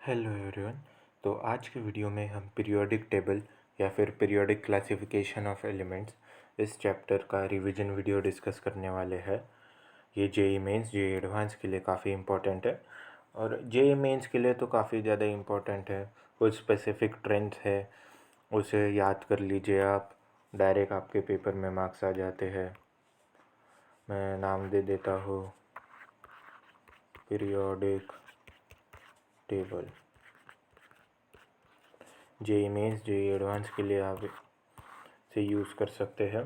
Hello everyone. तो आज के वीडियो में हम पीरियोडिक टेबल या फिर पीरियोडिक क्लासिफिकेशन ऑफ एलिमेंट्स इस चैप्टर का रिवीजन वीडियो डिस्कस करने वाले हैं। ये जेई मेंस जेई एडवांस के लिए काफ़ी इम्पोर्टेंट है और जेई मेंस के लिए तो काफ़ी ज़्यादा इम्पोर्टेंट है। कुछ स्पेसिफिक ट्रेंड्स है, उसे याद कर लीजिए आप, डायरेक्ट आपके पेपर में मार्क्स आ जाते हैं। मैं नाम दे देता हूँ, periodic table. JEE Mains JEE advance के लिए आप से यूज़ कर सकते हैं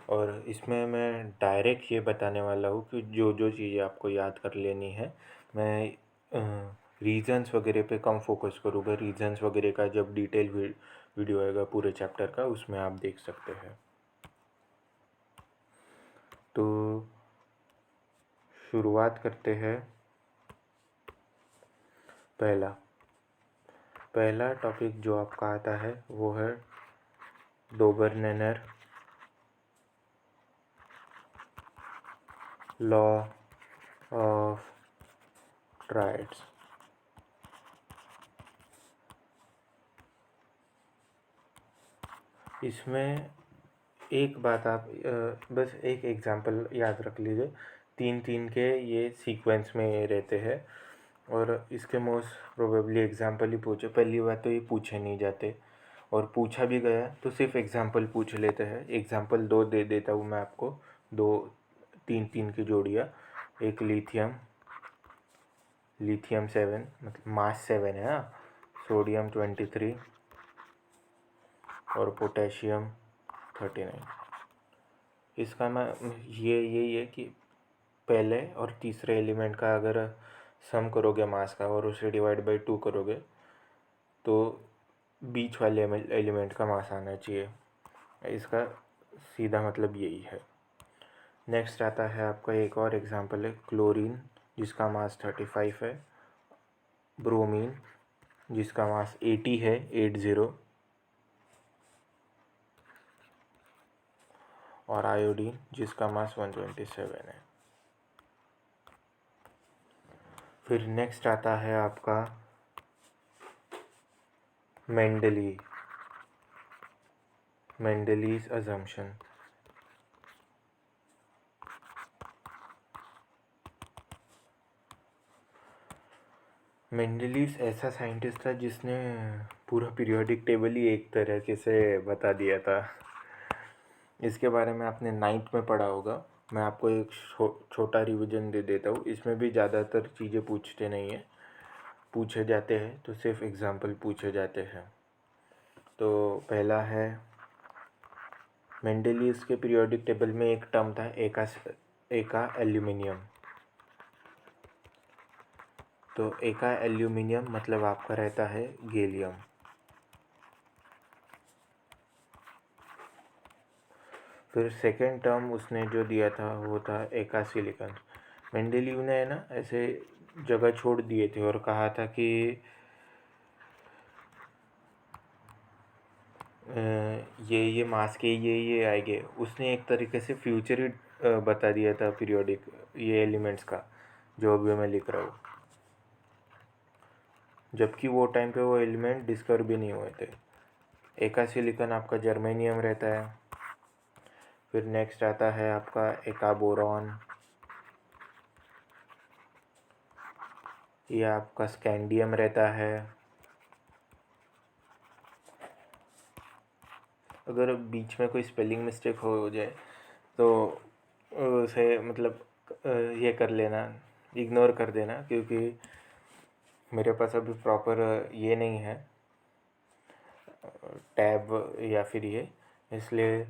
और इसमें मैं डायरेक्ट ये बताने वाला हूँ कि जो जो चीज़ें आपको याद कर लेनी है। मैं रीजंस वगैरह पे कम फोकस करूँगा। रीजंस वगैरह का जब डिटेल वीडियो आएगा पूरे चैप्टर का, उसमें आप देख सकते हैं। तो शुरुआत करते हैं। पहला टॉपिक जो आपका आता है वो है डोबरनेनर लॉ ऑफ ट्राइड्स। इसमें एक बात आप बस एक एग्जांपल याद रख लीजिए। 3-3 के ये सीक्वेंस में रहते हैं और इसके मोस्ट प्रोबेबली एग्जांपल ही पूछे। पहली बात तो ये पूछे नहीं जाते और पूछा भी गया तो सिर्फ एग्जांपल पूछ लेते हैं। एग्जांपल 2 दे देता हूँ मैं आपको। 2 3-3 की जोड़ियाँ, एक लिथियम 7 मतलब मास 7 है, हाँ, सोडियम 23 और पोटेशियम 39। इसका मैं यही है कि पहले और तीसरे एलिमेंट का अगर सम करोगे मास का और उसे डिवाइड बाई 2 करोगे तो बीच वाले एलिमेंट का मास आना चाहिए। इसका सीधा मतलब यही है। नेक्स्ट आता है आपका एक और एग्जांपल है क्लोरीन, जिसका मास 35 है, ब्रोमीन जिसका मास 80 है, 80, और आयोडीन जिसका मास 127 है। फिर नेक्स्ट आता है आपका मेंडलीज अजम्पशन। मेंडलीव ऐसा साइंटिस्ट था जिसने पूरा पीरियोडिक टेबल ही एक तरीके से बता दिया था। इसके बारे में आपने 9th में पढ़ा होगा। मैं आपको एक छोटा रिवीजन दे देता हूँ। इसमें भी ज़्यादातर चीज़ें पूछते नहीं हैं, पूछे जाते हैं तो सिर्फ एग्जांपल पूछे जाते हैं। तो पहला है मेंडलीव के पीरियोडिक टेबल में एक टर्म था एका एल्यूमिनियम। तो एका एल्यूमिनियम मतलब आपका रहता है गैलियम। फिर सेकेंड टर्म उसने जो दिया था वो था एका सिलिकॉन। मेंडलीव ने है ना ऐसे जगह छोड़ दिए थे और कहा था कि ये मास के ये आएंगे। उसने एक तरीके से फ्यूचर ही बता दिया था पीरियोडिक ये एलिमेंट्स का, जो अभी मैं लिख रहा हूँ, जबकि वो टाइम पे वो एलिमेंट डिस्कवर भी नहीं हुए थे। एका सिलिकॉन आपका जर्मेनियम रहता है। फिर नेक्स्ट आता है आपका एका बोरॉन, ये आपका स्कैंडियम रहता है। अगर बीच में कोई स्पेलिंग मिस्टेक हो जाए तो उसे मतलब ये कर लेना, इग्नोर कर देना, क्योंकि मेरे पास अभी प्रॉपर ये नहीं है टैब या फिर ये, इसलिए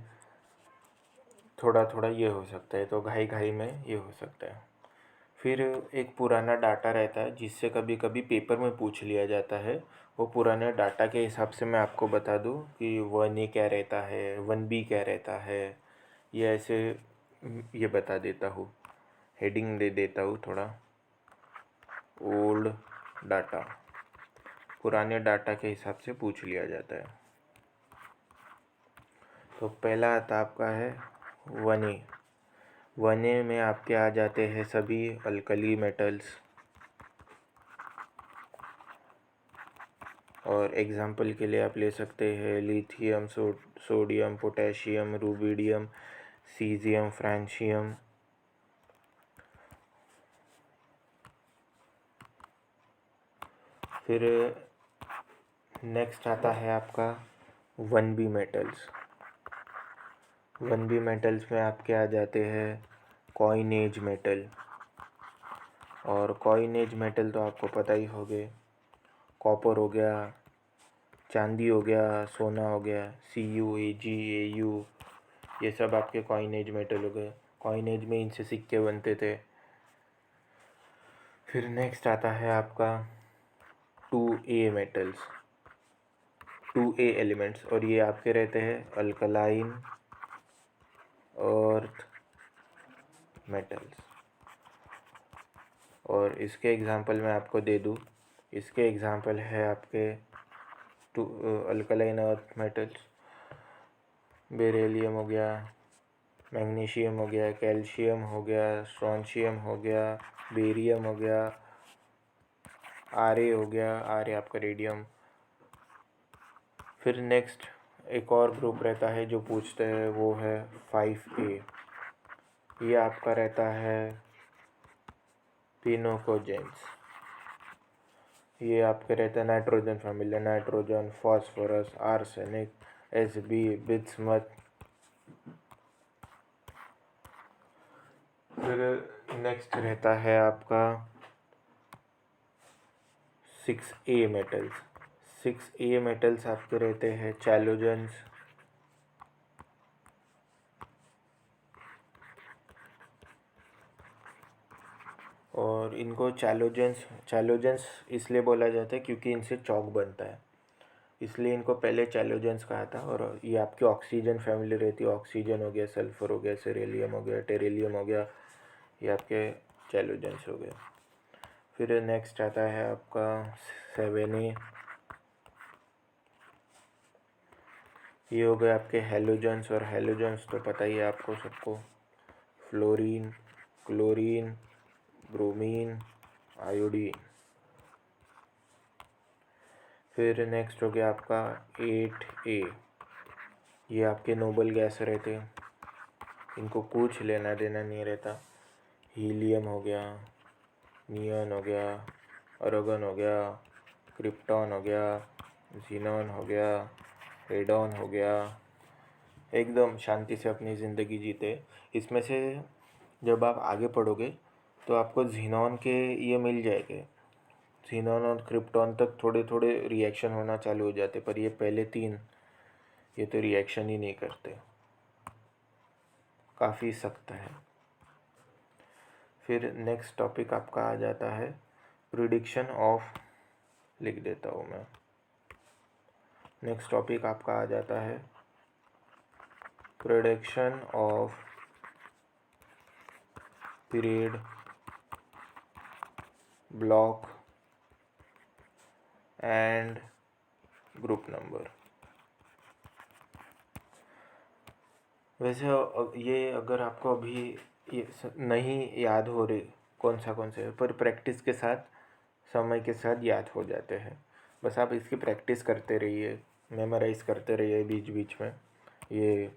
थोड़ा थोड़ा ये हो सकता है, तो घाई घाई में ये हो सकता है। फिर एक पुराना डाटा रहता है जिससे कभी कभी पेपर में पूछ लिया जाता है। वो पुराने डाटा के हिसाब से मैं आपको बता दूं कि 1A क्या रहता है, 1B क्या रहता है, ये ऐसे ये बता देता हूँ, हेडिंग दे देता हूँ थोड़ा। ओल्ड डाटा, पुराने डाटा के हिसाब से पूछ लिया जाता है। तो पहला आता आपका है 1A। 1A में आपके आ जाते हैं सभी अल्कली मेटल्स। और एग्जाम्पल के लिए आप ले सकते हैं lithium, sodium, potassium, rubidium, caesium, francium. फिर नेक्स्ट आता है आपका 1B मेटल्स। 1B मेटल्स में आपके आ जाते हैं कॉइनेज मेटल। और कॉइनेज मेटल तो आपको पता ही होंगे, कॉपर हो गया, चांदी हो गया, सोना हो गया, CU, AG, AU, ये सब आपके कॉइनेज मेटल हो गए। कॉइनेज में इनसे सिक्के बनते थे। फिर नेक्स्ट आता है आपका 2A मेटल्स, 2A एलिमेंट्स, और ये आपके रहते हैं अल्कलाइन अर्थ मेटल्स। और इसके एग्जांपल मैं आपको दे दूँ, इसके एग्जांपल है आपके अल्कलाइन अर्थ मेटल्स, बेरिलियम हो गया, मैग्नीशियम हो गया, कैल्शियम हो गया, स्ट्रोंशियम हो गया, बेरियम हो गया, Ra हो गया, Ra आपका रेडियम। फिर नेक्स्ट एक और ग्रुप रहता है जो पूछते हैं, वो है 5A। ये आपका रहता है पिनोकोजेंस। ये आपके रहते हैं nitrogen family, nitrogen, phosphorus, arsenic, Sb, bismuth. फिर नेक्स्ट रहता है आपका 6A मेटल्स। 6A मेटल्स आपके रहते हैं चैलोजेंस, और इनको चैलोजेंस इसलिए बोला जाता है क्योंकि इनसे चॉक बनता है, इसलिए इनको पहले चैलोजेंस कहा था। और ये आपकी ऑक्सीजन फैमिली रहती है, ऑक्सीजन हो गया, सल्फर हो गया, सेरेलियम हो गया, टेरेलियम हो गया, ये आपके चैलोजेंस हो गए। फिर नेक्स्ट आता है आपका 7A। ये हो गए आपके हेलोजेंस, और हेलोजेंस तो पता ही है आपको सबको, फ्लोरीन, क्लोरीन, ब्रोमीन, आयोडीन। फिर नेक्स्ट हो गया आपका 8A। ये आपके नोबल गैस रहते हैं, इनको कुछ लेना देना नहीं रहता। हीलियम हो गया, नियॉन हो गया, आर्गन हो गया, क्रिप्टॉन हो गया, जीनॉन हो गया, रेडॉन हो गया। एकदम शांति से अपनी ज़िंदगी जीते। इसमें से जब आप आगे पढ़ोगे तो आपको जीनॉन के ये मिल जाएंगे, जीनॉन और क्रिप्टॉन तक थोड़े थोड़े रिएक्शन होना चालू हो जाते, पर ये पहले 3 ये तो रिएक्शन ही नहीं करते, काफ़ी सख्त है। फिर नेक्स्ट टॉपिक आपका आ जाता है प्रिडिक्शन ऑफ, लिख देता हूँ मैं। नेक्स्ट टॉपिक आपका आ जाता है prediction of period, block and group number. वैसे ये अगर आपको अभी ये नहीं याद हो रही कौन सा है, पर प्रैक्टिस के साथ, समय के साथ याद हो जाते हैं। बस आप इसकी प्रैक्टिस करते रहिए, मेमोराइज करते रहिए बीच बीच में, ये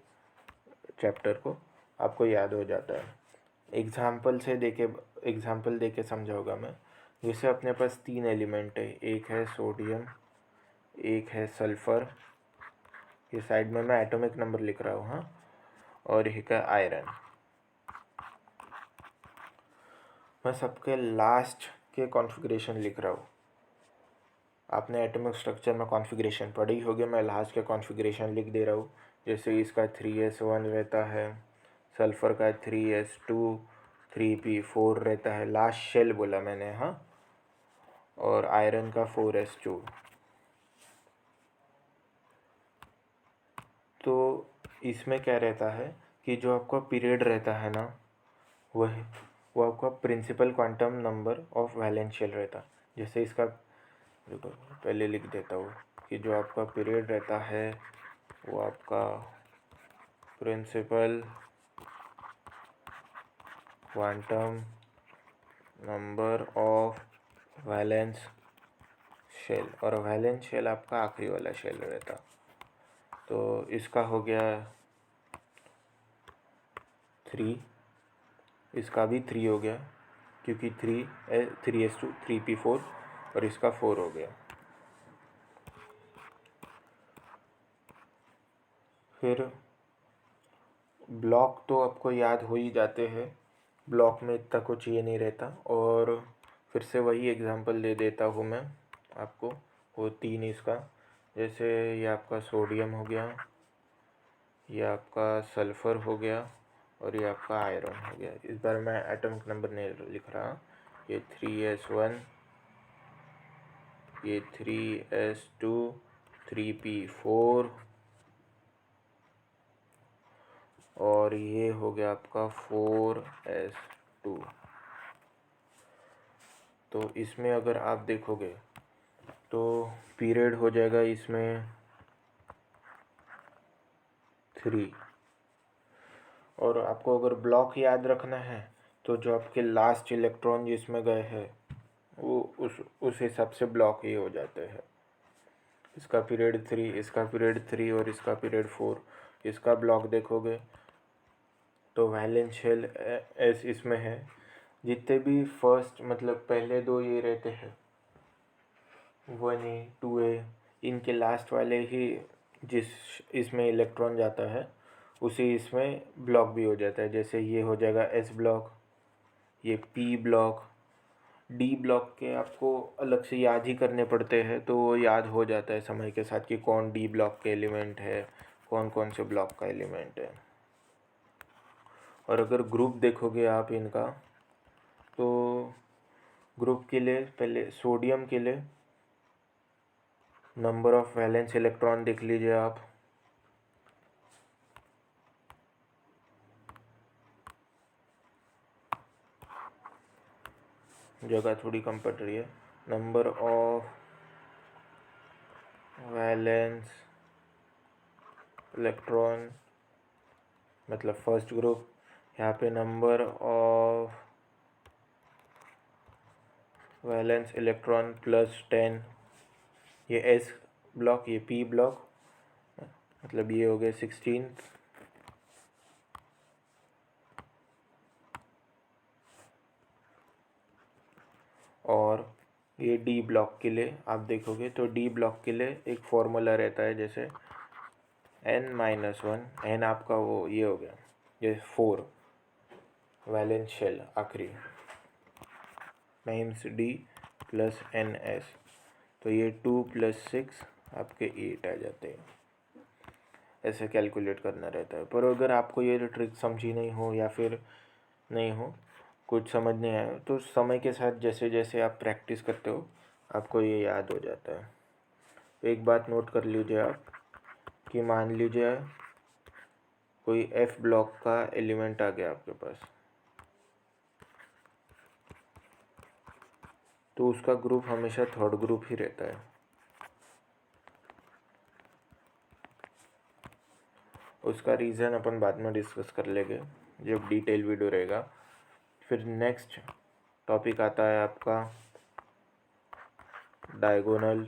चैप्टर को आपको याद हो जाता है। एग्जाम्पल देके समझाऊंगा मैं। जैसे अपने पास 3 एलिमेंट है, एक है सोडियम, एक है सल्फ़र, ये साइड में मैं एटॉमिक नंबर लिख रहा हूँ, हाँ, और एक है आयरन। मैं सबके लास्ट के कॉन्फ़िगरेशन लिख रहा हूँ। आपने एटॉमिक स्ट्रक्चर में कॉन्फ़िगरेशन पढ़ी होगी, मैं लास्ट के कॉन्फ़िगरेशन लिख दे रहा हूँ। जैसे इसका 3s1 रहता है, सल्फ़र का 3s2, 3p4 रहता है, लास्ट शेल बोला मैंने, हाँ, और आयरन का 4s2। तो इसमें क्या रहता है कि जो आपका पीरियड रहता है ना, वो आपका principal quantum number of valence shell रहता। जैसे इसका देखो, पहले लिख देता हूँ कि जो आपका पीरियड रहता है वो आपका principal quantum number of valence shell और वैलेंस शेल आपका आखिरी वाला शेल रहता। तो इसका हो गया 3, इसका भी 3 हो गया क्योंकि 3s2 3p4 और इसका 4 हो गया। फिर ब्लॉक तो आपको याद हो ही जाते हैं, ब्लॉक में इतना कुछ ये नहीं रहता। और फिर से वही एग्जांपल दे देता हूँ मैं आपको, वो 3 इसका, जैसे ये आपका सोडियम हो गया, ये आपका सल्फ़र हो गया और ये आपका आयरन हो गया। इस बार मैं एटॉमिक नंबर नहीं लिख रहा। ये 3s1, ये 3s2 3p4 और ये हो गया आपका 4s2। तो इसमें अगर आप देखोगे तो पीरियड हो जाएगा इसमें 3। और आपको अगर ब्लॉक याद रखना है तो जो आपके लास्ट इलेक्ट्रॉन जिसमें गए हैं वो उस हिसाब से ब्लॉक ही हो जाते हैं। इसका पीरियड 3, इसका पीरियड 3 और इसका पीरियड 4। इसका ब्लॉक देखोगे तो वैलेंस शेल एस इसमें है। जितने भी फर्स्ट मतलब पहले 2 ये रहते हैं 1a 2a, इनके लास्ट वाले ही जिस इसमें इलेक्ट्रॉन जाता है उसी इसमें ब्लॉक भी हो जाता है। जैसे ये हो जाएगा एस ब्लॉक, ये पी ब्लॉक। डी ब्लॉक के आपको अलग से याद ही करने पड़ते हैं, तो वो याद हो जाता है समय के साथ कि कौन डी ब्लॉक के एलिमेंट है, कौन कौन से ब्लॉक का एलिमेंट है। और अगर ग्रुप देखोगे आप इनका तो ग्रुप के लिए पहले सोडियम के लिए नंबर ऑफ वैलेंस इलेक्ट्रॉन देख लीजिए आप। जगह थोड़ी कम पड़ रही है। नंबर ऑफ वैलेंस इलेक्ट्रॉन मतलब फर्स्ट ग्रुप, यहाँ पे नंबर ऑफ वैलेंस इलेक्ट्रॉन +10। ये एस ब्लॉक, ये पी ब्लॉक, मतलब ये हो गए 16। और ये डी ब्लॉक के लिए आप देखोगे तो डी ब्लॉक के लिए एक फॉर्मूला रहता है, जैसे n-1, n आपका वो ये हो गया, ये 4 वैलेंस शेल आखिरी टाइम्स d प्लस ns, तो ये 2 + 6 आपके 8 आ जाते हैं। ऐसे कैलकुलेट करना रहता है। पर अगर आपको ये ट्रिक समझी नहीं हो या फिर नहीं हो, कुछ समझ नहीं आया, तो समय के साथ जैसे जैसे आप प्रैक्टिस करते हो आपको ये याद हो जाता है। एक बात नोट कर लीजिए आप कि मान लीजिए कोई F ब्लॉक का एलिमेंट आ गया आपके पास, तो उसका ग्रुप हमेशा थर्ड ग्रुप ही रहता है। उसका रीज़न अपन बाद में डिस्कस कर लेंगे जब डिटेल वीडियो रहेगा। फिर नेक्स्ट टॉपिक आता है आपका डायगोनल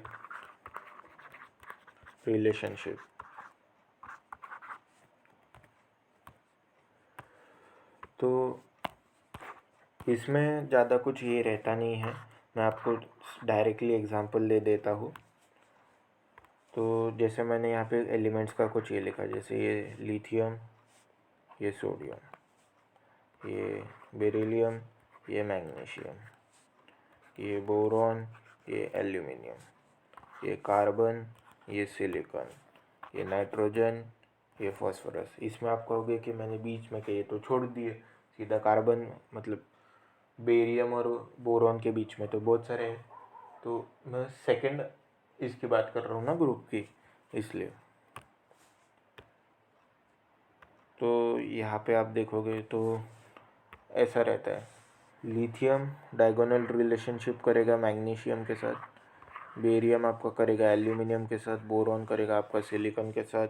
रिलेशनशिप। तो इसमें ज़्यादा कुछ ये रहता नहीं है, मैं आपको डायरेक्टली एग्जांपल दे देता हूँ। तो जैसे मैंने यहाँ पे एलिमेंट्स का कुछ ये लिखा, जैसे ये लिथियम, ये सोडियम, ये बेरिलियम, ये मैग्नीशियम, ये बोरॉन, ये एल्यूमिनियम, ये कार्बन, ये सिलिकॉन, ये नाइट्रोजन, ये फॉस्फोरस। इसमें आप कहोगे कि मैंने बीच में कहे तो छोड़ दिए, सीधा कार्बन मतलब बेरियम और बोरॉन के बीच में तो बहुत सारे हैं, तो मैं सेकंड इसकी बात कर रहा हूँ ना ग्रुप की, इसलिए। तो यहाँ पे आप देखोगे तो ऐसा रहता है, लिथियम डायगोनल रिलेशनशिप करेगा मैग्नीशियम के साथ, बेरियम आपका करेगा एल्यूमिनियम के साथ, बोरॉन करेगा आपका सिलिकॉन के साथ।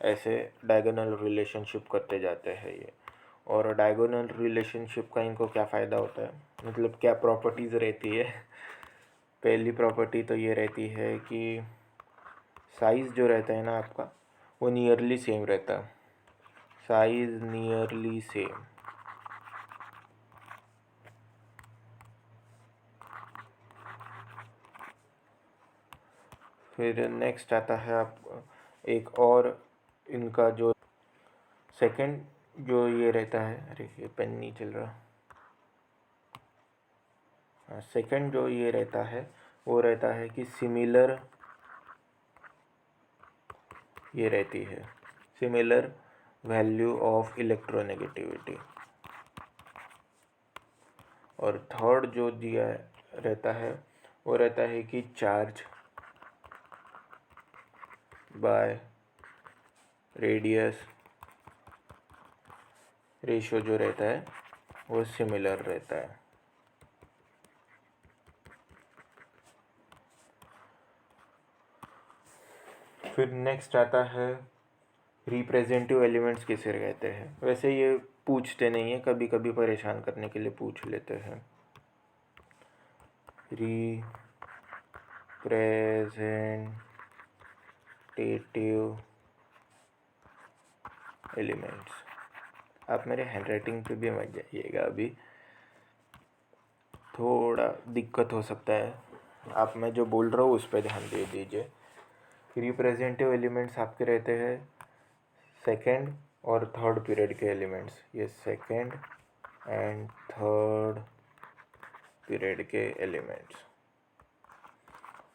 ऐसे डायगोनल रिलेशनशिप करते जाते हैं ये। और डायगोनल रिलेशनशिप का इनको क्या फ़ायदा होता है, मतलब क्या प्रॉपर्टीज़ रहती है पहली प्रॉपर्टी तो ये रहती है कि साइज़ जो रहता है ना आपका वो नियरली सेम रहता है, साइज़ नियरली सेम। फिर नेक्स्ट आता है आप एक और इनका जो सेकंड जो ये रहता है, अरे ये पेन नहीं चल रहा, सेकंड जो ये रहता है वो रहता है कि सिमिलर, ये रहती है सिमिलर वैल्यू ऑफ इलेक्ट्रोनेगेटिविटी। और थर्ड जो दिया रहता है वो रहता है कि चार्ज बाय रेडियस रेशियो जो रहता है वो सिमिलर रहता है। फिर नेक्स्ट आता है रिप्रेजेंटिव एलिमेंट्स किसे कहते हैं। वैसे ये पूछते नहीं है, कभी कभी परेशान करने के लिए पूछ लेते हैं। रिप्रेजेंटेटिव एलिमेंट्स, आप मेरे हैंडराइटिंग पे भी मत जाइएगा, अभी थोड़ा दिक्कत हो सकता है, आप मैं जो बोल रहा हूँ उस पर ध्यान दे दीजिए। रिप्रेजेंटेटिव एलिमेंट्स आपके रहते हैं सेकेंड और थर्ड पीरियड के एलिमेंट्स, ये सेकेंड एंड थर्ड पीरियड के एलिमेंट्स।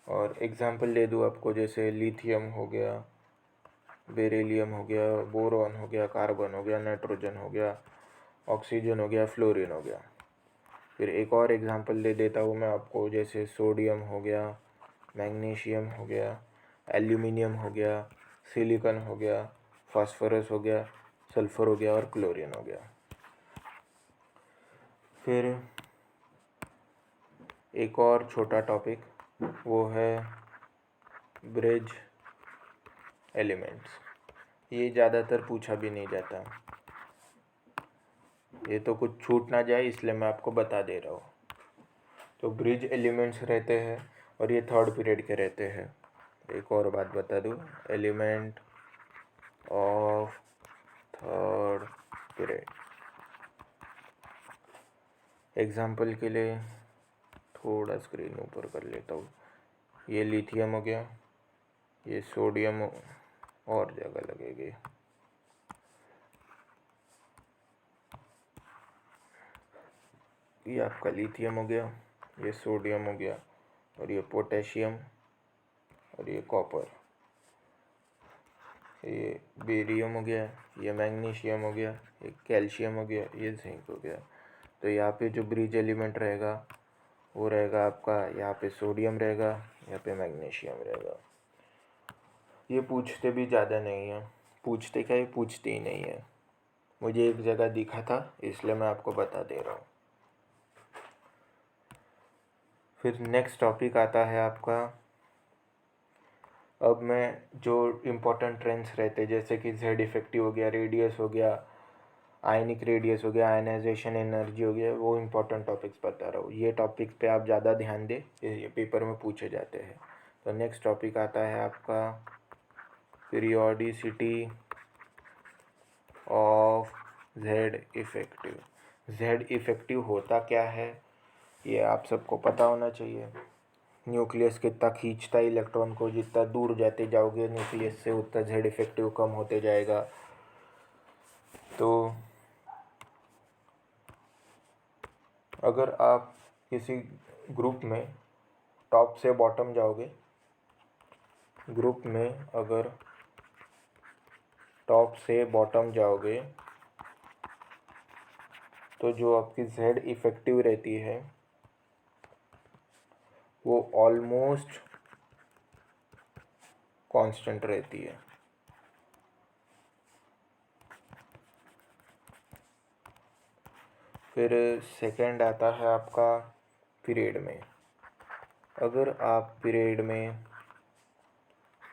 और एग्जांपल ले दूँ आपको, जैसे लिथियम हो गया, बेरिलियम हो गया, बोरॉन हो गया, कार्बन हो गया, नाइट्रोजन हो गया, ऑक्सीजन हो गया, फ्लोरीन हो गया। फिर एक और एग्जांपल ले देता हूँ मैं आपको, जैसे सोडियम हो गया, मैग्नीशियम हो गया, एल्यूमिनियम हो गया, सिलिकॉन हो गया, फास्फोरस हो गया, सल्फर हो गया और क्लोरीन हो गया। फिर एक और छोटा टॉपिक वो है ब्रिज एलिमेंट्स। ये ज़्यादातर पूछा भी नहीं जाता, ये तो कुछ छूट ना जाए इसलिए मैं आपको बता दे रहा हूँ। तो ब्रिज एलिमेंट्स रहते हैं और ये थर्ड पीरियड के रहते हैं। एक और बात बता दूँ, element of third period, example के लिए थोड़ा स्क्रीन ऊपर कर लेता हूँ। ये लिथियम हो गया, ये सोडियम और जगह लगेगी, ये आपका लिथियम हो गया, ये सोडियम हो गया और ये पोटेशियम और ये कॉपर, ये बेरियम हो गया, ये मैग्नीशियम हो गया, ये कैल्शियम हो गया, ये जिंक हो गया। तो यहाँ पे जो ब्रिज एलिमेंट रहेगा वो रहेगा आपका, यहाँ पे सोडियम रहेगा, यहाँ पे मैग्नीशियम रहेगा। ये पूछते भी ज़्यादा नहीं है, पूछते क्या, ये पूछते ही नहीं है, मुझे एक जगह दिखा था इसलिए मैं आपको बता दे रहा हूँ। फिर नेक्स्ट टॉपिक आता है आपका, अब मैं जो इम्पोर्टेंट ट्रेंड्स रहते हैं जैसे कि जेड इफेक्टिव हो गया, रेडियस हो गया, आयनिक रेडियस हो गया, आयनाइजेशन एनर्जी हो गया, वो इम्पोर्टेंट टॉपिक्स बता रहा हूँ। ये टॉपिक्स पे आप ज़्यादा ध्यान दें, ये पेपर में पूछे जाते हैं। तो नेक्स्ट टॉपिक आता है आपका periodicity of Z effective. Z effective होता क्या है ये आप सबको पता होना चाहिए। न्यूक्लियस कितना खींचता है इलेक्ट्रॉन को, जितना दूर जाते जाओगे न्यूक्लियस से उतना जेड इफेक्टिव कम होते जाएगा। तो अगर आप किसी ग्रुप में टॉप से बॉटम जाओगे, ग्रुप में अगर टॉप से बॉटम जाओगे तो जो आपकी जेड इफेक्टिव रहती है वो ऑलमोस्ट कांस्टेंट रहती है। फिर सेकंड आता है आपका पीरियड में। अगर आप पीरियड में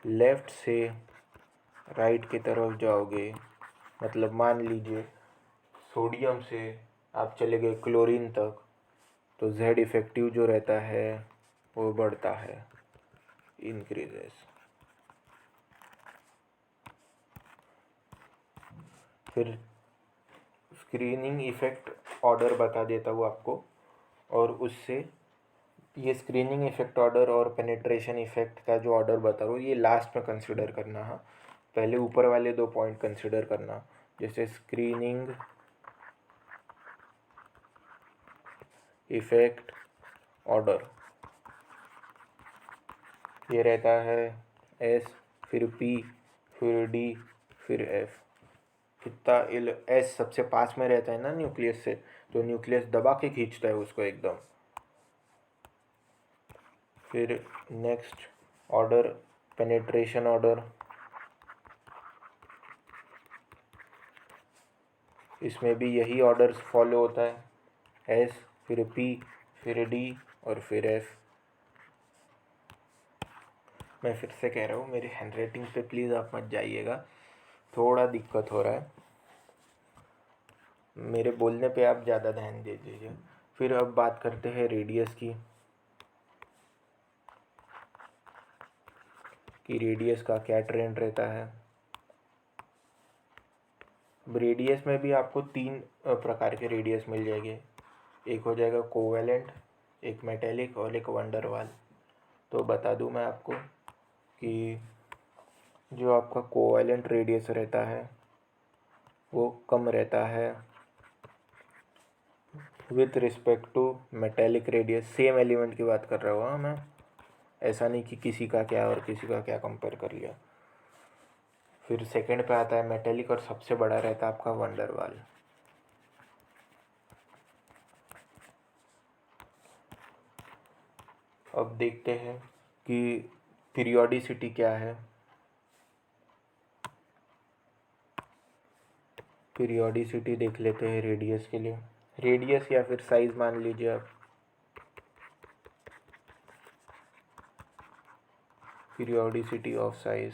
लेफ़्ट से राइट की तरफ जाओगे, मतलब मान लीजिए सोडियम से आप चले गए क्लोरीन तक, तो जेड इफेक्टिव जो रहता है वो बढ़ता है, इंक्रीजेस। फिर स्क्रीनिंग इफ़ेक्ट ऑर्डर बता देता हूँ आपको, और उससे ये स्क्रीनिंग इफ़ेक्ट ऑर्डर और पेनिट्रेशन इफ़ेक्ट का जो ऑर्डर बता रहा हूँ ये लास्ट में कंसिडर करना है, पहले ऊपर वाले 2 पॉइंट कंसिडर करना। जैसे स्क्रीनिंग इफ़ेक्ट ऑर्डर ये रहता है एस, फिर पी, फिर डी, फिर एफ। कितना एस सबसे पास में रहता है ना न्यूक्लियस से, तो न्यूक्लियस दबा के खींचता है उसको एकदम। फिर नेक्स्ट ऑर्डर पेनिट्रेशन ऑर्डर, इसमें भी यही ऑर्डर फॉलो होता है, एस, फिर पी, फिर डी और फिर एफ। मैं फिर से कह रहा हूँ, मेरी हैंडराइटिंग पे प्लीज़ आप मत जाइएगा, थोड़ा दिक्कत हो रहा है, मेरे बोलने पे आप ज़्यादा ध्यान दे दीजिए। फिर अब बात करते हैं रेडियस की, कि रेडियस का क्या ट्रेंड रहता है। रेडियस में भी आपको 3 प्रकार के रेडियस मिल जाएंगे, एक हो जाएगा कोवेलेंट, एक मेटेलिक और एक वंडरवाल। तो बता दूं मैं आपको कि जो आपका कोवेलेंट रेडियस रहता है वो कम रहता है with respect to metallic radius. Same element की बात कर रहा हूँ हाँ मैं, ऐसा नहीं कि किसी का क्या और किसी का क्या कंपेयर कर लिया। फिर सेकंड पे आता है मेटेलिक, और सबसे बड़ा रहता है आपका वंडरवाल। अब देखते हैं कि पीरियोडिसिटी क्या है। पीरियोडिसिटी देख लेते हैं रेडियस के लिए, रेडियस या फिर साइज मान लीजिए आप। पीरियोडिसिटी ऑफ साइज,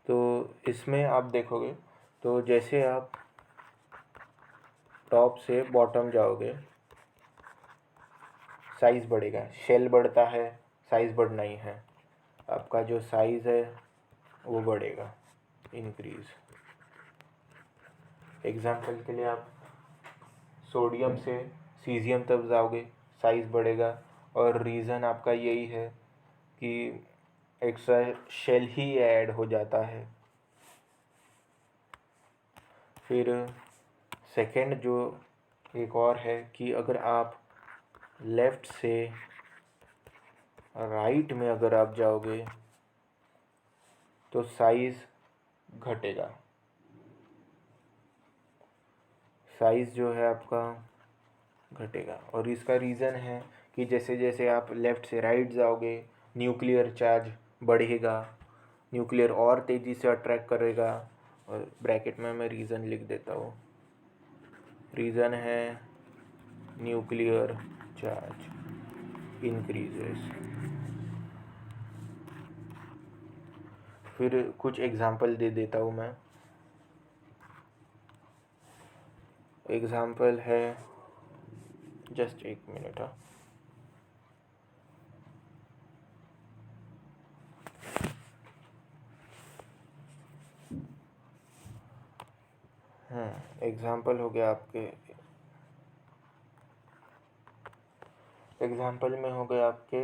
तो इसमें आप देखोगे तो जैसे आप टॉप से बॉटम जाओगे साइज़ बढ़ेगा, शेल बढ़ता है, साइज़ बढ़ना ही है, आपका जो साइज़ है वो बढ़ेगा, इंक्रीज़। एग्जाम्पल के लिए आप सोडियम से सीज़ियम तक जाओगे, साइज़ बढ़ेगा, और रीज़न आपका यही है कि एक्स्ट्रा शेल ही ऐड हो जाता है। फिर सेकंड जो एक और है कि अगर आप लेफ़्ट से राइट में अगर आप जाओगे तो साइज़ घटेगा, साइज़ जो है आपका घटेगा। और इसका रीज़न है कि जैसे जैसे आप लेफ़्ट से राइट जाओगे न्यूक्लियर चार्ज बढ़ेगा, न्यूक्लियर और तेज़ी से अट्रैक्ट करेगा। और ब्रैकेट में मैं रीज़न लिख देता हूँ, रीज़न है न्यूक्लियर चार्ज इंक्रीजेस। फिर कुछ एग्जांपल दे देता हूँ मैं। एग्जांपल है, जस्ट एक मिनट एग्जांपल हो गया आपके, एग्जांपल में हो गए आपके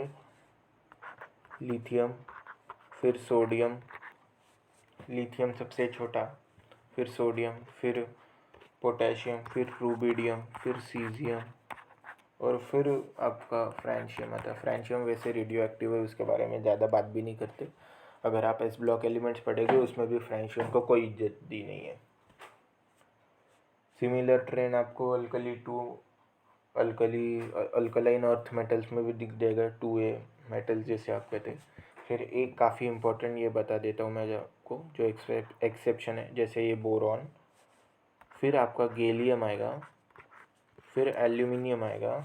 लिथियम, फिर सोडियम, लिथियम सबसे छोटा, फिर सोडियम, फिर पोटेशियम, फिर रूबिडियम, फिर सीज़ियम, और फिर आपका फ्रेंशियम आता है। फ्रेंशियम वैसे रेडियो एक्टिव है, उसके बारे में ज़्यादा बात भी नहीं करते। अगर आप एस ब्लॉक एलिमेंट्स पढ़ेंगे उसमें भी फ्रेंशियम को कोई इज्जत दी नहीं है। सिमिलर ट्रेन आपको अल्कलाइन अर्थ मेटल्स में भी दिख जाएगा, 2A मेटल जैसे आप कहते हैं। फिर एक काफ़ी इम्पोर्टेंट ये बता देता हूँ मैं आपको, जो एक्सेप्शन है, जैसे ये बोरॉन, फिर आपका गैलियम आएगा, फिर एल्यूमिनियम आएगा,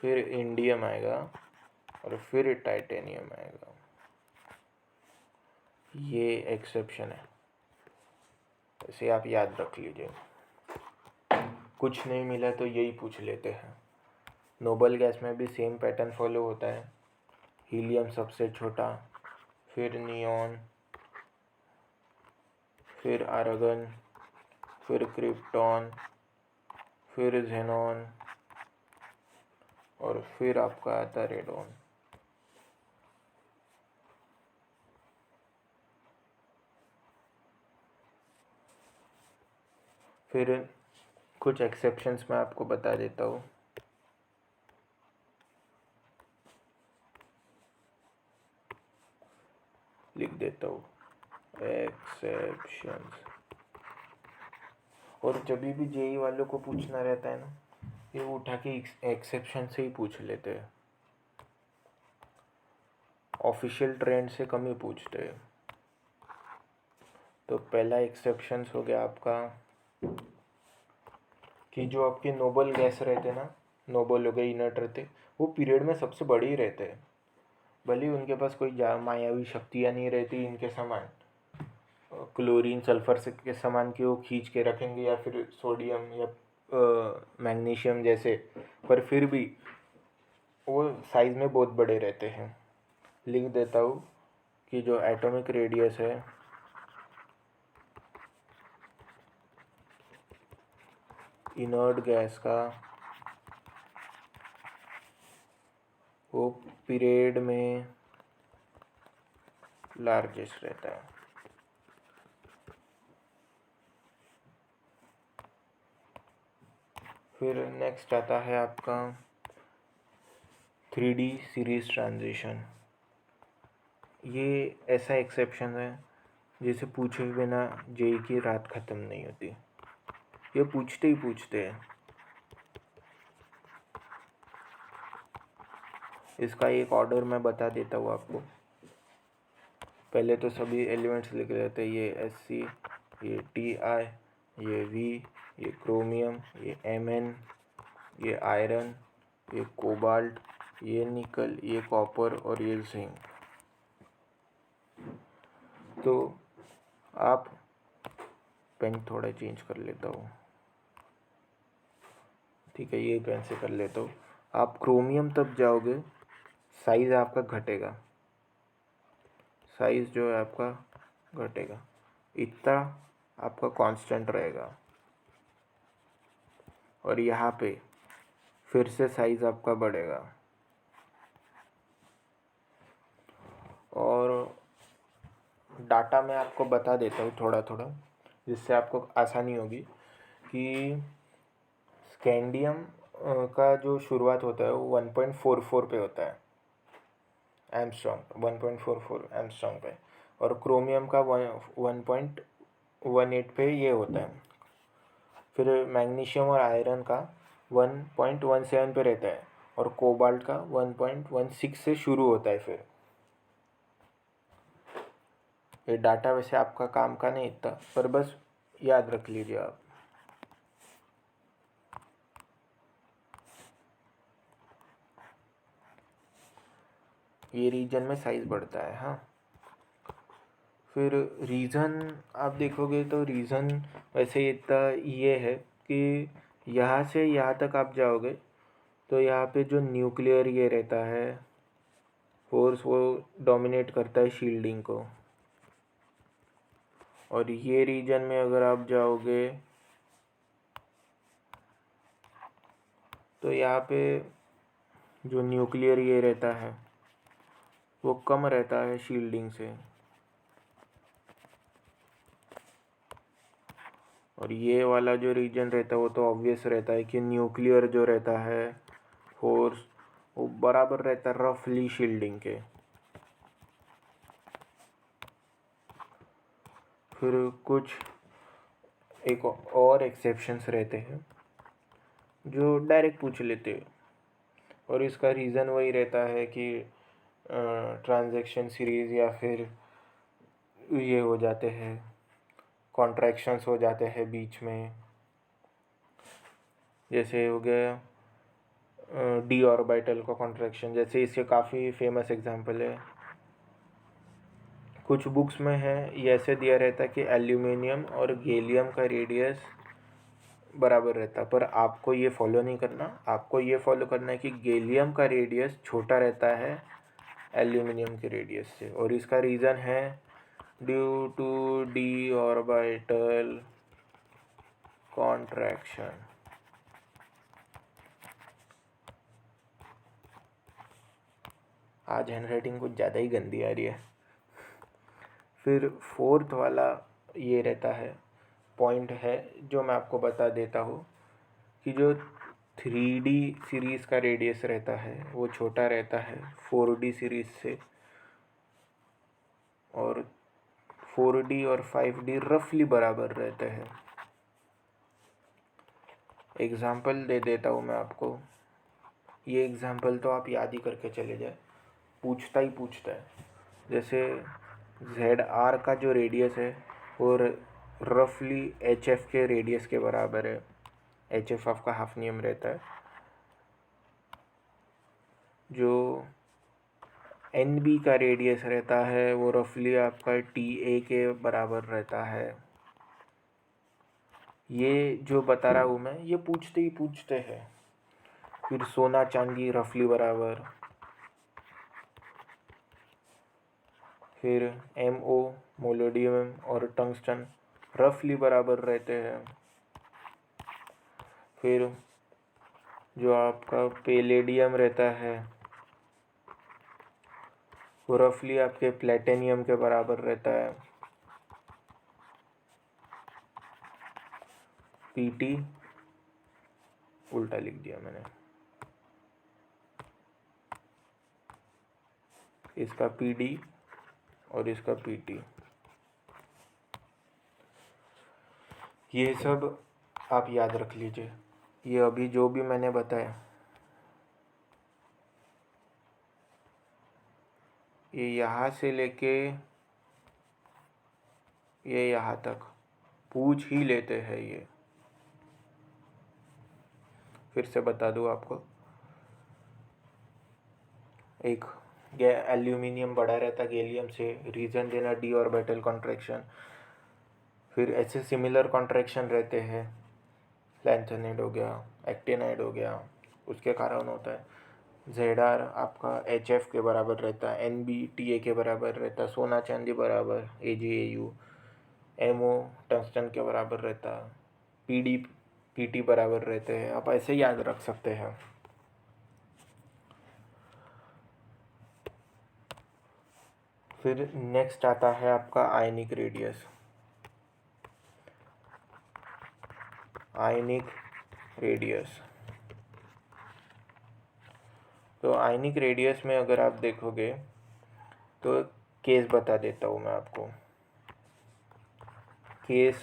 फिर इंडियम आएगा, और फिर टाइटेनियम आएगा। ये एक्सेप्शन है, इसे आप याद रख लीजिए। कुछ नहीं मिला तो यही पूछ लेते हैं। नोबल गैस में भी सेम पैटर्न फॉलो होता है। हीलियम सबसे छोटा, फिर नियॉन, फिर आर्गन, फिर क्रिप्टॉन, फिर ज़ेनॉन और फिर आपका आता रेडॉन। फिर कुछ एक्सेप्शंस मैं आपको बता देता हूँ। लिख देता हूँ एक्सेप्शंस। और जब भी जेई वालों को पूछना रहता है ना, ये उठा के एक्सेप्शन से ही पूछ लेते हैं, ऑफिशियल ट्रेंड से कम ही पूछते हैं। तो पहला एक्सेप्शंस हो गया आपका कि जो आपके नोबल गैस रहते ना, नोबल हो गए, इनर्ट रहते, वो पीरियड में सबसे बड़े ही रहते हैं। भले ही उनके पास कोई मायावी शक्तियाँ नहीं रहती इनके समान, क्लोरीन सल्फर से के समान कि वो खींच के रखेंगे, या फिर सोडियम या मैग्नीशियम जैसे, पर फिर भी वो साइज़ में बहुत बड़े रहते हैं। लिख देता हूँ कि जो एटॉमिक रेडियस है इनर्ट गैस का, वो पीरियड में लार्जेस्ट रहता है। फिर नेक्स्ट आता है आपका 3D सीरीज ट्रांजिशन। ये ऐसा एक्सेप्शन है जिसे पूछे बिना जेई की रात ख़त्म नहीं होती। ये पूछते ही पूछते हैं। इसका एक ऑर्डर मैं बता देता हूँ आपको। पहले तो सभी एलिमेंट्स लिख लेते हैं, ये Sc, ये Ti, ये V, ये क्रोमियम, ये Mn, ये आयरन, ये कोबाल्ट, ये निकल, ये कॉपर और ये जिंक। तो आप पेन थोड़ा चेंज कर लेता हूँ, ठीक है, ये पेन से कर लेता हूँ। आप क्रोमियम तब जाओगे साइज़ आपका घटेगा, साइज़ जो है आपका घटेगा, इतना आपका कांस्टेंट रहेगा। और यहाँ पे फिर से साइज़ आपका बढ़ेगा। और डाटा मैं आपको बता देता हूँ थोड़ा थोड़ा, जिससे आपको आसानी होगी कि स्कैंडियम का जो शुरुआत होता है वो 1.44 पे होता है, एमस्ट्रॉन्ग 1.44 एमस्ट्रॉन्ग पे, और क्रोमियम का 1.18 पे ये होता है। फिर मैग्नीशियम और आयरन का 1.17 पे रहता है, और कोबाल्ट का 1.16 से शुरू होता है। फिर ये डाटा वैसे आपका काम का नहीं इतना, पर बस याद रख लीजिए आप। ये रीजन में साइज़ बढ़ता है। हाँ, फिर रीज़न आप देखोगे तो रीज़न वैसे इतना ये है कि यहाँ से यहाँ तक आप जाओगे तो यहाँ पे जो न्यूक्लियर ये रहता है फोर्स, वो डोमिनेट करता है शील्डिंग को। और ये रीजन में अगर आप जाओगे तो यहाँ पे जो न्यूक्लियर ये रहता है वो कम रहता है शील्डिंग से। और ये वाला जो रीजन रहता है वो तो ऑब्वियस रहता है कि न्यूक्लियर जो रहता है फोर्स वो बराबर रहता है रफली शील्डिंग के। फिर कुछ एक और एक्सेप्शंस रहते हैं जो डायरेक्ट पूछ लेते हैं, और इसका रीज़न वही रहता है कि ट्रांजैक्शन सीरीज़ या फिर ये हो जाते हैं, कॉन्ट्रैक्शंस हो जाते हैं बीच में। जैसे हो गया डी ऑर्बिटल का कॉन्ट्रैक्शन, जैसे इसके काफ़ी फेमस एग्जांपल है। कुछ बुक्स में है ये ऐसे दिया रहता है कि एल्यूमिनियम और गैलियम का रेडियस बराबर रहता, पर आपको ये फॉलो नहीं करना। आपको ये फॉलो करना है कि गैलियम का रेडियस छोटा रहता है एल्यूमिनियम के रेडियस से, और इसका रीज़न है due to D orbital contraction. आज हैंडराइटिंग कुछ ज़्यादा ही गंदी आ रही है। फिर फोर्थ वाला ये रहता है, पॉइंट है जो मैं आपको बता देता हूँ कि जो 3D सीरीज़ का रेडियस रहता है वो छोटा रहता है 4D सीरीज़ से, और 4D और 5D रफली बराबर रहते हैं। एग्ज़ाम्पल दे देता हूँ मैं आपको। ये एग्ज़ाम्पल तो आप याद ही करके चले जाए, पूछता ही पूछता है। जैसे ZR का जो रेडियस है वो रफली HF के रेडियस के बराबर है। HF आपका हाफ नियम रहता है। जो NB का रेडियस रहता है वो रफली आपका TA के बराबर रहता है। ये जो बता रहा हूँ मैं, ये पूछते ही पूछते हैं। फिर सोना चांदी रफली बराबर, फिर MO मोलोडियम और टंगस्टन रफली बराबर रहते हैं। फिर जो आपका पैलेडियम रहता है वो रफली आपके प्लेटिनियम के बराबर रहता है। PT उल्टा लिख दिया मैंने, इसका PD और इसका PT। ये सब आप याद रख लीजिए। ये अभी जो भी मैंने बताया, ये यहाँ से लेके ये यहाँ तक पूछ ही लेते हैं ये। फिर से बता दूँ आपको, एक एल्यूमिनियम बड़ा रहता गैलियम से, रीज़न देना डी ऑर्बिटल कॉन्ट्रैक्शन। फिर ऐसे सिमिलर कॉन्ट्रैक्शन रहते हैं, लैंथेनाइड हो गया, एक्टिनाइड हो गया, उसके कारण होता है। ZR आपका HF के बराबर रहता है, NB TA के बराबर रहता है, सोना चांदी बराबर AgAu, MO टंगस्टन के बराबर रहता है, PD PT बराबर रहते हैं। आप ऐसे याद रख सकते हैं। फिर नेक्स्ट आता है आपका आयनिक रेडियस। आयनिक रेडियस, तो आयनिक रेडियस में अगर आप देखोगे तो केस बता देता हूँ मैं आपको। केस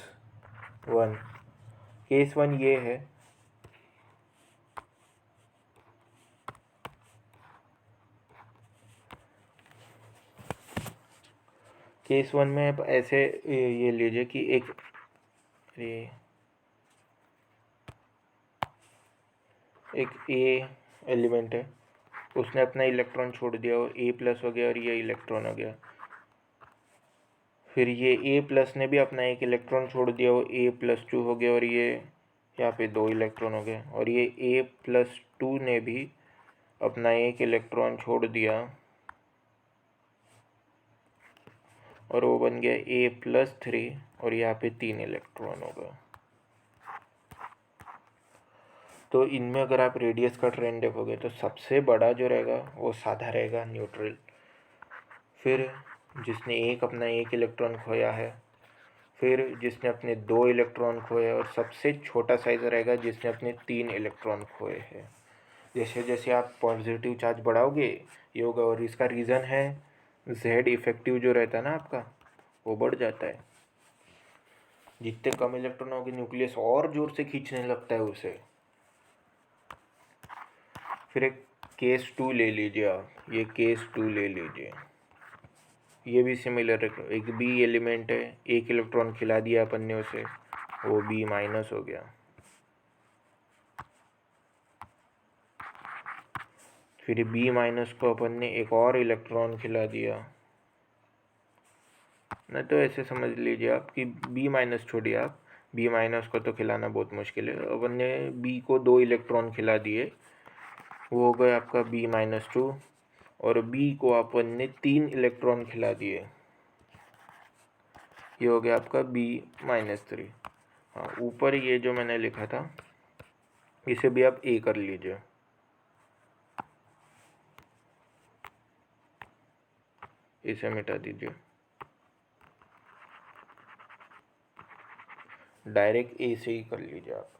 1 ये है, केस 1 में आप ऐसे ये लीजिए कि एक A एलिमेंट है, उसने अपना इलेक्ट्रॉन छोड़ दिया और A+ हो गया और ये इलेक्ट्रॉन हो गया। फिर ये A+ ने भी अपना एक इलेक्ट्रॉन छोड़ दिया और A+2 हो गया और ये यहाँ पे 2 इलेक्ट्रॉन हो गए। और ये A+2 ने भी अपना एक इलेक्ट्रॉन छोड़ दिया और वो बन गया A+3 और यहाँ पे 3 इलेक्ट्रॉन हो गए। तो इनमें अगर आप रेडियस का ट्रेंड देखोगे तो सबसे बड़ा जो रहेगा वो साधा रहेगा, न्यूट्रल। फिर जिसने अपना एक इलेक्ट्रॉन खोया है, फिर जिसने अपने 2 इलेक्ट्रॉन खोए, और सबसे छोटा साइज रहेगा जिसने अपने 3 इलेक्ट्रॉन खोए हैं। जैसे जैसे आप पॉजिटिव चार्ज बढ़ाओगे ये होगा, और इसका रीज़न है Z इफेक्टिव जो रहता है ना आपका, वो बढ़ जाता है। जितने कम इलेक्ट्रॉन होंगे न्यूक्लियस और ज़ोर से खींचने लगता है उसे। फिर एक केस 2 ले लीजिए आप, ये केस 2 ले लीजिए, ये भी सिमिलर है। एक B एलिमेंट है, एक इलेक्ट्रॉन खिला दिया अपन ने उसे, वो B- हो गया। फिर B- को अपन ने एक और इलेक्ट्रॉन खिला दिया। नहीं तो ऐसे समझ लीजिए आप कि B- छोड़िए आप, बी माइनस को तो खिलाना बहुत मुश्किल है। अपन ने बी को 2 इलेक्ट्रॉन खिला दिए, वो हो गया आपका B-2, और बी को अपन ने 3 इलेक्ट्रॉन खिला दिए, ये हो गया आपका B-3। हाँ, ऊपर ये जो मैंने लिखा था इसे भी आप A कर लीजिए। इसे मिटा दीजिए, डायरेक्ट A से ही कर लीजिए आप।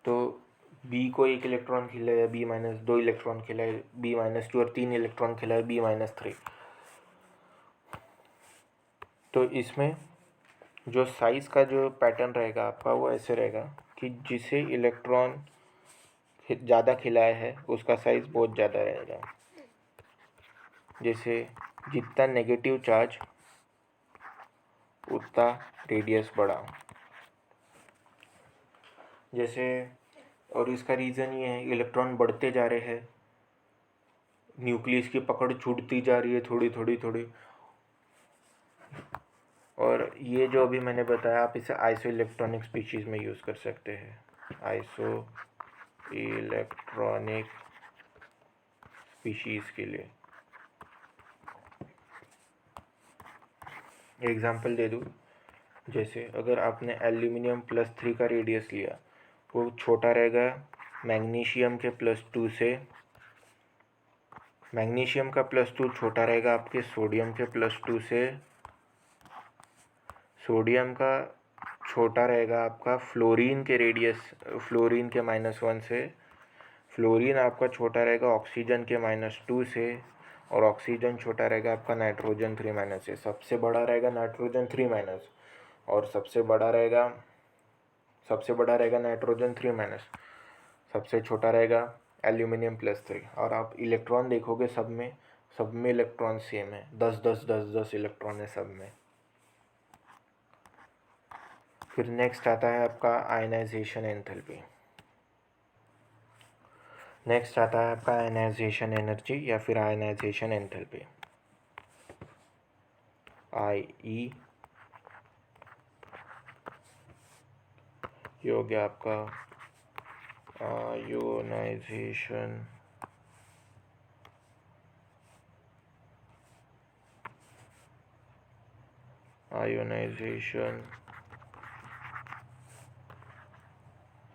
तो B को 1 इलेक्ट्रॉन खिलाया, B-2 इलेक्ट्रॉन खिलाए, B-2 और 3 इलेक्ट्रॉन खिलाए B-3। तो इसमें जो साइज़ का जो पैटर्न रहेगा आपका वो ऐसे रहेगा कि जिसे इलेक्ट्रॉन ज़्यादा खिलाया है उसका साइज़ बहुत ज़्यादा रहेगा। जैसे जितना नेगेटिव चार्ज उतना रेडियस बड़ा। जैसे, और इसका रीज़न ये है, इलेक्ट्रॉन बढ़ते जा रहे हैं, न्यूक्लियस की पकड़ छूटती जा रही है थोड़ी थोड़ी थोड़ी। और ये जो अभी मैंने बताया, आप इसे आइसो इलेक्ट्रॉनिक स्पीशीज़ में यूज़ कर सकते हैं, आइसो इलेक्ट्रॉनिक स्पीशीज़ के लिए। एग्जांपल दे दूँ, जैसे अगर आपने एल्यूमिनियम +3 का रेडियस लिया, वो छोटा रहेगा मैग्नीशियम के +2 से। मैग्नीशियम का +2 छोटा रहेगा आपके सोडियम के +2 से। सोडियम का छोटा रहेगा आपका फ्लोरीन के रेडियस, फ्लोरीन के -1 से। फ्लोरीन आपका छोटा रहेगा ऑक्सीजन के -2 से, और ऑक्सीजन छोटा रहेगा आपका नाइट्रोजन 3- से। सबसे बड़ा रहेगा नाइट्रोजन 3-, और सबसे बड़ा रहेगा नाइट्रोजन 3-। सबसे छोटा रहेगा एल्यूमिनियम +3। और आप इलेक्ट्रॉन देखोगे सब में इलेक्ट्रॉन सेम है, 10 इलेक्ट्रॉन है सब में। फिर नेक्स्ट आता है आपका आयनाइजेशन एंथैल्पी। नेक्स्ट आता है आपका आयनाइजेशन एनर्जी या फिर आयनाइजेशन एंथैल्पी। IE, ये हो गया आपका आयोनाइजेशन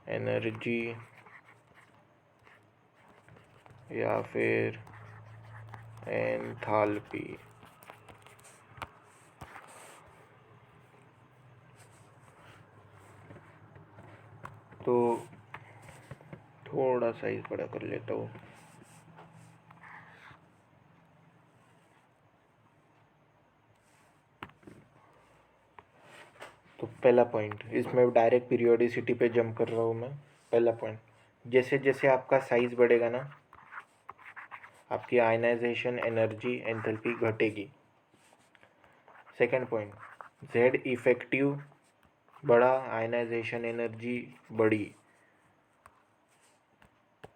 एनर्जी या फिर एंथैल्पी। तो थोड़ा साइज बड़ा कर लेता हूँ। तो पहला पॉइंट, इसमें डायरेक्ट पीरियोडिसिटी पे जंप कर रहा हूँ मैं। पहला पॉइंट, जैसे जैसे आपका साइज बढ़ेगा ना, आपकी आयनाइजेशन एनर्जी एंथैल्पी घटेगी। सेकंड पॉइंट, Z इफेक्टिव बढ़ा, आयनाइजेशन एनर्जी बढ़ी।